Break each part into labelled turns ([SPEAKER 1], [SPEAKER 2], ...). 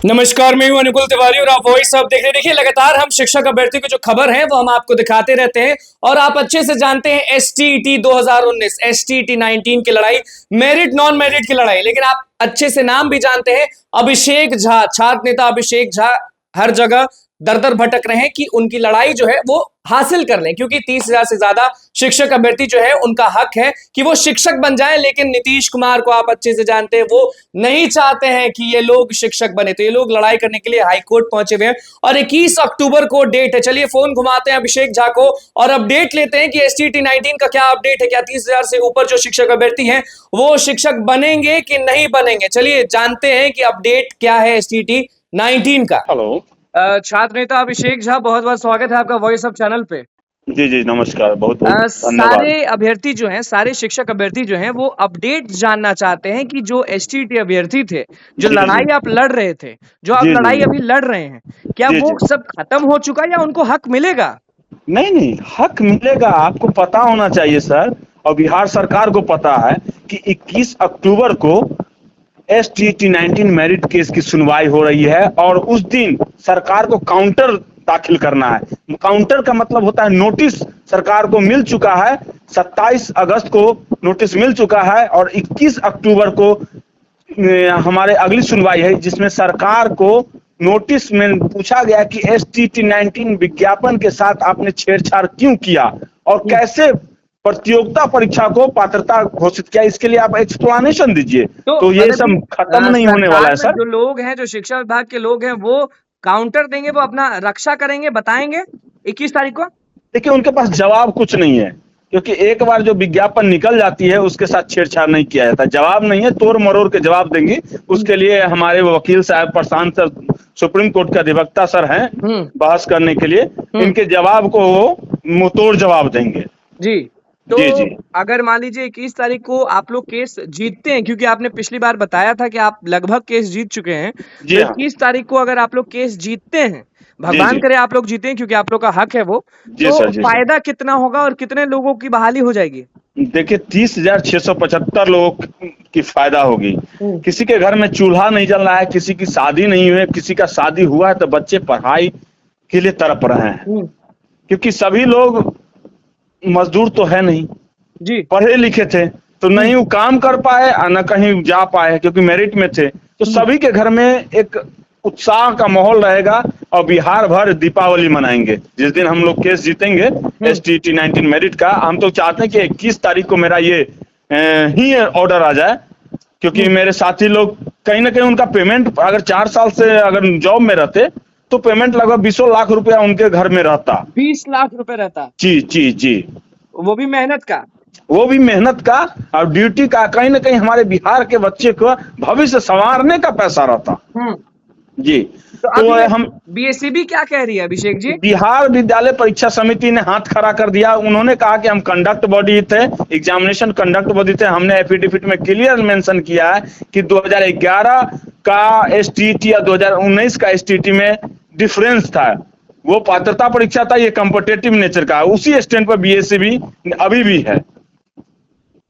[SPEAKER 1] नमस्कार, मैं हूं अनुकुल तिवारी और आप वॉइस ऑफ देख रहे हैं। देखिए, लगातार हम शिक्षक अभ्यर्थी की जो खबर है वो हम आपको दिखाते रहते हैं और आप अच्छे से जानते हैं एसटीईटी 2019, एसटीईटी 19 की लड़ाई, मेरिट नॉन मेरिट की लड़ाई। लेकिन आप अच्छे से नाम भी जानते हैं, अभिषेक झा, छात्र नेता अभिषेक झा हर जगह दर दर भटक रहे हैं कि उनकी लड़ाई जो है वो हासिल कर लें, क्योंकि 30,000 से ज्यादा शिक्षक अभ्यर्थी जो है उनका हक है कि वो शिक्षक बन जाएं। लेकिन नीतीश कुमार को आप अच्छे से जानते हैं, वो नहीं चाहते हैं कि ये लोग शिक्षक बने, तो ये लोग लड़ाई करने के लिए हाईकोर्ट पहुंचे हुए हैं और 21 अक्टूबर को डेट है। चलिए फोन घुमाते हैं अभिषेक झा को और अपडेट लेते हैं कि एसटीईटी 19 का क्या अपडेट है। क्या 30,000 से ऊपर जो शिक्षक अभ्यर्थी हैं वो शिक्षक बनेंगे कि नहीं बनेंगे? चलिए जानते हैं कि अपडेट क्या है एसटीईटी 19 का।
[SPEAKER 2] हेलो।
[SPEAKER 1] छात्र नेता अभिषेक झा, बहुत बहुत स्वागत है आपका वॉइस ऑफ चैनल पे।
[SPEAKER 2] जी जी, नमस्कार, बहुत बहुत धन्यवाद।
[SPEAKER 1] सारे अभ्यर्थी जो हैं, सारे शिक्षक अभ्यर्थी जो हैं वो अपडेट जानना चाहते हैं कि जो एसटीईटी अभ्यर्थी थे, जो
[SPEAKER 2] जी
[SPEAKER 1] लड़ाई
[SPEAKER 2] जी
[SPEAKER 1] आप लड़ रहे थे, जो आप
[SPEAKER 2] जी
[SPEAKER 1] लड़ाई
[SPEAKER 2] जी
[SPEAKER 1] अभी लड़ रहे हैं, क्या
[SPEAKER 2] जी
[SPEAKER 1] वो
[SPEAKER 2] जी।
[SPEAKER 1] सब खत्म हो चुका है या उनको हक मिलेगा?
[SPEAKER 2] नहीं नहीं, हक मिलेगा, आपको पता होना चाहिए सर। और बिहार सरकार को पता है कि 21 अक्टूबर को एसटीईटी 19 मेरिट केस की सुनवाई हो रही है और उस दिन सरकार को काउंटर दाखिल करना है। काउंटर का मतलब होता है नोटिस सरकार को मिल चुका है। 27 अगस्त को नोटिस मिल चुका है और 21 अक्टूबर को हमारे अगली सुनवाई है, जिसमें सरकार को नोटिस में पूछा गया कि एसटीईटी 19 विज्ञापन के साथ आपने छेड़छाड़ क्यों किया और कैसे प्रतियोगिता परीक्षा को पात्रता घोषित किया, इसके लिए आप एक्सप्लेनेशन दीजिए। तो ये
[SPEAKER 1] मतलब
[SPEAKER 2] सब
[SPEAKER 1] कि
[SPEAKER 2] खत्म नहीं होने वाला
[SPEAKER 1] सरकार
[SPEAKER 2] है
[SPEAKER 1] में
[SPEAKER 2] सर।
[SPEAKER 1] जो लोग हैं, जो शिक्षा विभाग के लोग हैं, वो काउंटर देंगे, वो अपना रक्षा करेंगे, बताएंगे 21 तारीख को।
[SPEAKER 2] देखिए, उनके पास जवाब कुछ नहीं है, क्योंकि एक बार जो विज्ञापन निकल जाती है उसके साथ छेड़छाड़ नहीं किया जाता। जवाब नहीं है, तोड़ मरोड़ के जवाब देंगे। उसके लिए हमारे वकील साहब प्रशांत सर, सुप्रीम कोर्ट के अधिवक्ता सर हैं बहस करने के लिए। इनके जवाब को वो मुंहतोड़ जवाब देंगे।
[SPEAKER 1] जी, तो
[SPEAKER 2] जी जी
[SPEAKER 1] अगर मान लीजिए 21 तारीख को आप लोग केस जीतते हैं, क्योंकि आपने पिछली बार बताया था कि आप लगभग केस जीत चुके हैं,
[SPEAKER 2] जी
[SPEAKER 1] तो
[SPEAKER 2] हाँ
[SPEAKER 1] 21 तारीख को अगर आप लोग केस जीतते हैं,
[SPEAKER 2] जी
[SPEAKER 1] भगवान
[SPEAKER 2] जी
[SPEAKER 1] करे आप लोग जीते हैं क्योंकि आप लोग का हक है वो,
[SPEAKER 2] जी
[SPEAKER 1] तो
[SPEAKER 2] सर जी सर।
[SPEAKER 1] फायदा कितना होगा और कितने लोगों की बहाली हो जाएगी?
[SPEAKER 2] देखिए, 30,675 लोगों की फायदा होगी।
[SPEAKER 1] हम्म।
[SPEAKER 2] किसी के घर में चूल्हा नहीं जल रहा है, किसी की शादी नहीं हुई है, किसी का शादी हुआ है तो बच्चे पढ़ाई के लिए तड़प रहे हैं, क्योंकि सभी लोग मजदूर तो है नहीं,
[SPEAKER 1] जी।
[SPEAKER 2] पढ़े लिखे थे, तो नहीं वो काम कर पाए और न कहीं जा पाए, क्योंकि मेरिट में थे। तो सभी के घर में एक उत्साह का माहौल रहेगा और बिहार भर दीपावली मनाएंगे जिस दिन हम लोग केस जीतेंगे एसटीईटी 19 मेरिट का। हम तो चाहते हैं कि 21 तारीख को मेरा ये ही ऑर्डर आ जाए, क्योंकि मेरे साथी लोग कहीं ना कहीं उनका पेमेंट, अगर 4 साल से अगर जॉब में रहते तो पेमेंट लगभग 20 लाख रुपया उनके घर में रहता।
[SPEAKER 1] 20 लाख रुपए रहता,
[SPEAKER 2] जी जी जी,
[SPEAKER 1] वो भी मेहनत का।
[SPEAKER 2] वो भी मेहनत का और ड्यूटी का। कहीं ना कहीं हमारे बिहार के बच्चे को भविष्य संवारने का पैसा रहता। जी,
[SPEAKER 1] तो
[SPEAKER 2] तो
[SPEAKER 1] अब
[SPEAKER 2] हम
[SPEAKER 1] बीएसईबी क्या कह रही है अभिषेक जी?
[SPEAKER 2] बिहार विद्यालय परीक्षा समिति ने हाथ खड़ा कर दिया। उन्होंने कहा कि हम कंडक्ट बॉडी थे, एग्जामिनेशन कंडक्ट बॉडी थे। हमने एफिडेविट में क्लियर मेंशन किया है कि 2011 का एसटीईटी या 2019 का एसटीईटी में डिफरेंस था। वो पात्रता परीक्षा था, ये कॉम्पिटिटिव नेचर का। उसी स्टैंड पर बीएसईबी अभी भी है।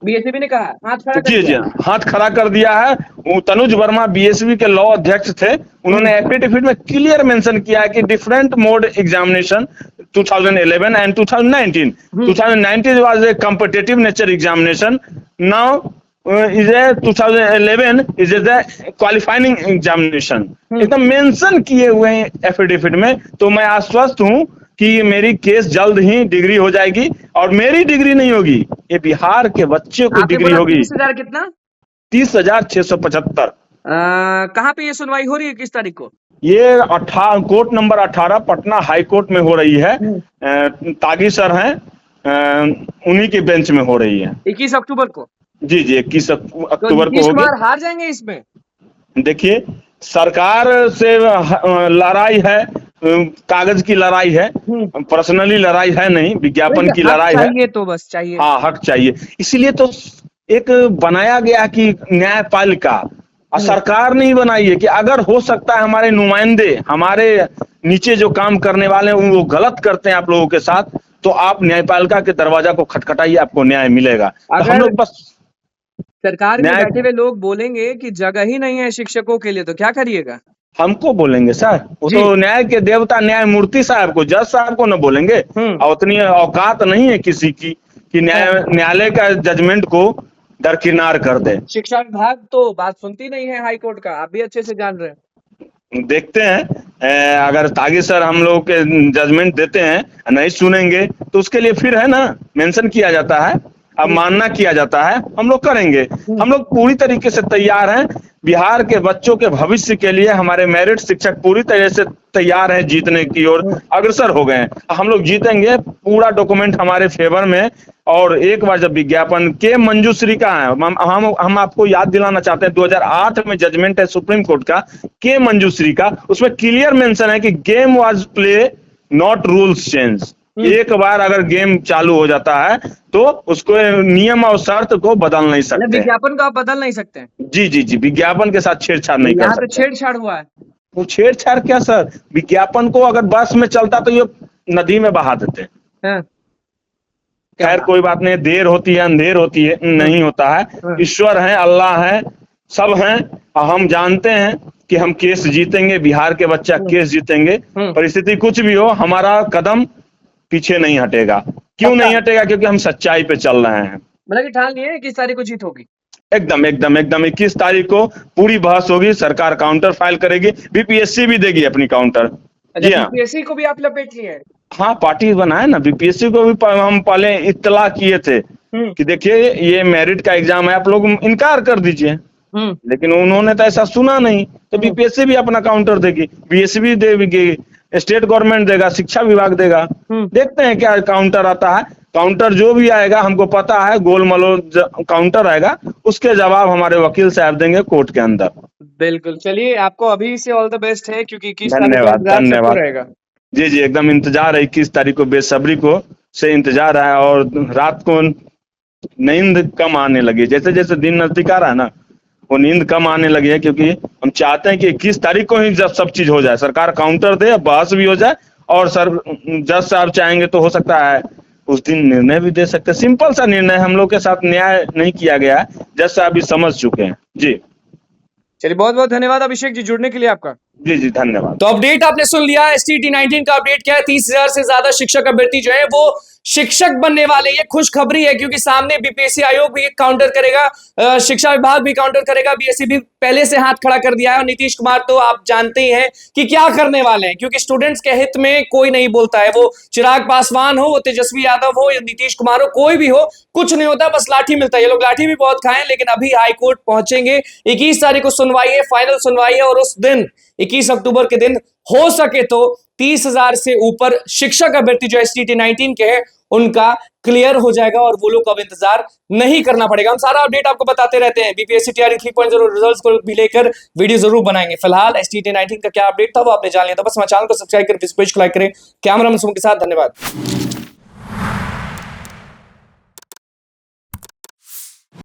[SPEAKER 1] बीएसईबी ने कहा, हाथ खड़ा कर
[SPEAKER 2] जी जी,
[SPEAKER 1] दिया।
[SPEAKER 2] हाथ खड़ा कर दिया है। वो तनुज वर्मा बीएसवी के लॉ अध्यक्ष थे, उन्होंने एफिडेविट में क्लियर मेंशन किया है कि different mode examination 2011 and 2019 2019 was a competitive nature examination, now is a 2011 is a qualifying examination. एकदम मेंशन किए हुए हैं एफिडेविट में। तो मैं आश्वस्त हूं कि मेरी केस जल्द ही डिग्री हो जाएगी और मेरी डिग्री नहीं होगी, ये बिहार के बच्चे को
[SPEAKER 1] आपने
[SPEAKER 2] डिग्री
[SPEAKER 1] बोला
[SPEAKER 2] होगी।
[SPEAKER 1] 30,000 कितना?
[SPEAKER 2] 30,675।
[SPEAKER 1] कहाँ पे ये सुनवाई हो रही है, किस तारीख को?
[SPEAKER 2] ये court number 18 Patna high court में हो रही है। तागी सर हैं, उन्हीं के बेंच में हो रही है।
[SPEAKER 1] 21 अक्टूबर को?
[SPEAKER 2] जी जी, 21
[SPEAKER 1] तो
[SPEAKER 2] अक्टूबर को
[SPEAKER 1] नीतीश
[SPEAKER 2] होगी।
[SPEAKER 1] कुमार हार जाएंगे इसमें?
[SPEAKER 2] देखिए, सरकार से लड़ाई है, कागज की लड़ाई है, पर्सनली लड़ाई है नहीं, विज्ञापन की
[SPEAKER 1] हक
[SPEAKER 2] लड़ाई है।
[SPEAKER 1] चाहिए तो बस चाहिए।
[SPEAKER 2] हाँ, हक चाहिए। इसीलिए तो एक बनाया गया कि न्यायपालिका, और सरकार नहीं बनाई है कि अगर हो सकता है हमारे नुमाइंदे, हमारे नीचे जो काम करने वाले हैं वो गलत करते हैं आप लोगों के साथ, तो आप न्यायपालिका के दरवाजा को खटखटाइए, आपको न्याय मिलेगा। तो हम लोग बस
[SPEAKER 1] सरकार में
[SPEAKER 2] न्याय
[SPEAKER 1] बैठे हुए लोग बोलेंगे कि जगह ही नहीं है शिक्षकों के लिए, तो क्या करिएगा?
[SPEAKER 2] हमको बोलेंगे सर, वो
[SPEAKER 1] जी।
[SPEAKER 2] तो न्याय के देवता न्यायमूर्ति साहब को, जज साहब को न बोलेंगे। और उतनी औकात नहीं है किसी की कि न्यायालय का जजमेंट को दरकिनार कर दे।
[SPEAKER 1] शिक्षा विभाग तो बात सुनती नहीं है हाई कोर्ट का, आप भी अच्छे से जान रहे हैं।
[SPEAKER 2] देखते हैं अगर तागी सर हम लोग के जजमेंट देते हैं, नहीं सुनेंगे तो उसके लिए फिर है ना मेंशन किया जाता है, अब मानना किया जाता है, हम लोग करेंगे। हम लोग पूरी तरीके से तैयार हैं। बिहार के बच्चों के भविष्य के लिए हमारे मेरिट शिक्षक पूरी तरह से तैयार हैं, जीतने की ओर अग्रसर हो गए हैं। हम लोग जीतेंगे, पूरा डॉक्यूमेंट हमारे फेवर में। और एक बार जब विज्ञापन के मंजूश्री का है, हम आपको याद दिलाना चाहते हैं 2008 में जजमेंट है सुप्रीम कोर्ट का के मंजूश्री का, उसमें क्लियर मेंशन है कि game was play not rules change. एक बार अगर गेम चालू हो जाता है तो उसको नियम और शर्त को बदल नहीं सकते।
[SPEAKER 1] विज्ञापन को आप बदल नहीं सकते हैं।
[SPEAKER 2] जी जी जी, विज्ञापन के साथ छेड़छाड़ नहीं कर
[SPEAKER 1] यहाँ पे
[SPEAKER 2] सकते।
[SPEAKER 1] छेड़छाड़ हुआ है।
[SPEAKER 2] वो छेड़छाड़ क्या सर, विज्ञापन को अगर बस में चलता तो ये नदी में बहा देते।
[SPEAKER 1] हाँ।
[SPEAKER 2] खैर कोई बात नहीं, देर होती है अंधेर होती है नहीं होता है। ईश्वर है, अल्लाह है, सब हैं। और हम जानते हैं कि हम केस जीतेंगे, बिहार के बच्चा केस जीतेंगे। परिस्थिति कुछ भी हो, हमारा कदम पीछे नहीं हटेगा। क्यों नहीं हटेगा? क्योंकि हम सच्चाई पे चल रहे हैं।
[SPEAKER 1] मतलब कि ठान लिए 21 तारीख को जीत होगी।
[SPEAKER 2] एकदम एकदम एकदम 21 तारीख को पूरी बहस होगी, सरकार काउंटर फाइल करेगी, बीपीएससी भी देगी अपनी काउंटर। जी हाँ,
[SPEAKER 1] बीपीएससी को भी आप लपेट लिए हैं।
[SPEAKER 2] हाँ पार्टी बनाए ना, बीपीएससी को भी हम पहले इत्तला किए थे कि देखिए ये मेरिट का एग्जाम है, आप लोग इनकार कर दीजिए। लेकिन उन्होंने तो ऐसा सुना नहीं, तो बीपीएससी भी अपना काउंटर देगी, बीएससी देगी, स्टेट गवर्नमेंट देगा, शिक्षा विभाग देगा। देखते हैं क्या काउंटर आता है। काउंटर जो भी आएगा हमको पता है, गोल मलोल काउंटर आएगा, उसके जवाब हमारे वकील साहब देंगे कोर्ट के अंदर।
[SPEAKER 1] बिल्कुल, चलिए आपको अभी से ऑल द बेस्ट है, क्योंकि
[SPEAKER 2] धन्यवाद धन्यवाद।
[SPEAKER 1] रहेगा।
[SPEAKER 2] जी जी, एकदम इंतजार है, 21 तारीख को बेसब्री को से इंतजार है। और रात को नींद कम आने लगी, जैसे जैसे दिन नजदीक आ रहा है ना, वो नींद कम आने लगी है। क्योंकि हम चाहते हैं कि 21 तारीख को ही जब सब चीज हो जाए, सरकार काउंटर दे, बहस भी हो जाए, और सर जज साहब चाहेंगे तो हो सकता है उस दिन निर्णय भी दे सकते हैं। सिंपल सा निर्णय, हम लोग के साथ न्याय नहीं किया गया है, जज साहब भी समझ चुके हैं। जी
[SPEAKER 1] चलिए, बहुत बहुत धन्यवाद अभिषेक जी जुड़ने के लिए आपका।
[SPEAKER 2] जी जी धन्यवाद।
[SPEAKER 1] तो अपडेट आपने सुन लिया। STT 19 का अपडेट क्या है, 30,000 से ज्यादा शिक्षक अभ्यर्थी जो है वो शिक्षक बनने वाले। ये खुशखबरी है, क्योंकि सामने बीपीएससी आयोग भी काउंटर करेगा, शिक्षा विभाग भी काउंटर करेगा, बीएससी भी पहले से हाथ खड़ा कर दिया है। और नीतीश कुमार तो आप जानते ही हैं कि क्या करने वाले हैं, क्योंकि स्टूडेंट्स के हित में कोई नहीं बोलता है। वो चिराग पासवान हो, वो तेजस्वी यादव हो, या नीतीश कुमार हो, कोई भी हो, कुछ नहीं होता, बस लाठी मिलता है। ये लोग लाठी भी बहुत खाएं, लेकिन अभी हाई कोर्ट पहुंचेंगे। 21 तारीख को सुनवाई है, फाइनल सुनवाई है, और उस दिन 21 अक्टूबर के दिन हो सके तो 30,000 से ऊपर शिक्षक अभ्यर्थी जो STT 19 के हैं उनका क्लियर हो जाएगा, और वो लोग को अब इंतजार नहीं करना पड़ेगा। हम सारा अपडेट आपको बताते रहते हैं। बीपीएससी TRE 3.0 रिजल्ट्स को भी लेकर वीडियो जरूर बनाएंगे। फिलहाल STT 19 का क्या अपडेट था वो आपने जान लिया था। बस हमारे चैनल को सब्सक्राइब करें, इस पेज को लाइक करें। कैमरा मैन के साथ धन्यवाद।